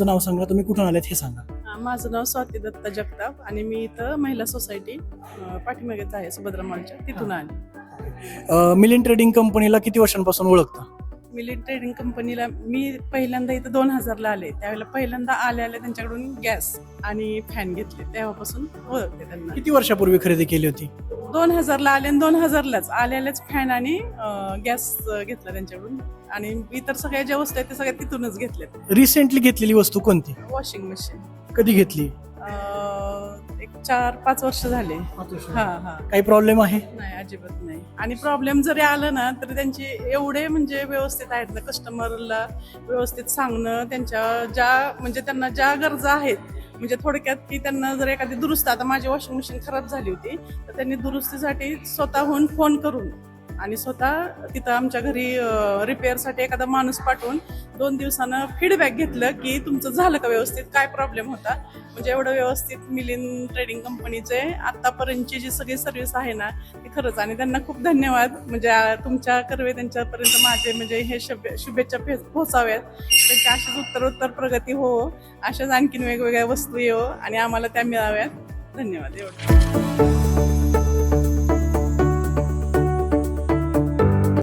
तुझं नाव सांगा, तुम्ही कुठून आलेत हे सांगा. माझं नाव स्वाती दत्ता जगताप आणि मी इथं महिला सोसायटी पाठीमागेच आहे सुभद्रा मॉलच्या, तिथून आले. मिलिंद ट्रेडिंग कंपनीला किती वर्षांपासून ओळखता? मिलिंद ट्रेडिंग कंपनीला मी पहिल्यांदा इथं 2000ला आले. त्यावेळेला पहिल्यांदा आले गॅस आणि फॅन घेतले, तेव्हापासून ओळखते त्यांना. किती वर्षापूर्वी खरेदी केली होती? 2000ला आले आणि 2000लाच आल्याच फॅन आणि गॅस घेतला त्यांच्याकडून. आणि इतर सगळ्या ज्या वस्तू आहेत त्या सगळ्या तिथूनच घेतल्यात. रिसेंटली घेतलेली वस्तू कोणती? वॉशिंग मशीन कधी घेतली? एक 4-5 वर्ष झाले. हा काही प्रॉब्लेम आहे? नाही, अजिबात नाही. आणि प्रॉब्लेम जरी आलं ना तरी त्यांचे एवढे म्हणजे व्यवस्थित आहेत ना, कस्टमरला व्यवस्थित सांगणं, त्यांना ज्या गरजा आहेत, म्हणजे थोडक्यात की त्यांना जर एखादी दुरुस्त, आता माझी वॉशिंग मशीन खराब झाली होती तर त्यांनी दुरुस्तीसाठी स्वतःहून फोन करून आणि स्वतः तिथं आमच्या घरी रिपेअरसाठी एखादा माणूस पाठवून 2 दिवसानं फीडबॅक घेतलं की तुमचं झालं का व्यवस्थित, काय प्रॉब्लेम होता. म्हणजे एवढं व्यवस्थित मिलिंद ट्रेडिंग कंपनीचे आतापर्यंतची जी सगळी सर्व्हिस आहे ना ती खरंच, आणि त्यांना खूप धन्यवाद. म्हणजे तुमच्या कर्वे त्यांच्यापर्यंत माझे म्हणजे हे शुभेच्छा पोहोचाव्यात. त्यांची अशीच उत्तर प्रगती हो, अशाच आणखीन वेगवेगळ्या वस्तू येऊ आणि आम्हाला त्या मिळाव्यात. धन्यवाद. एवढं.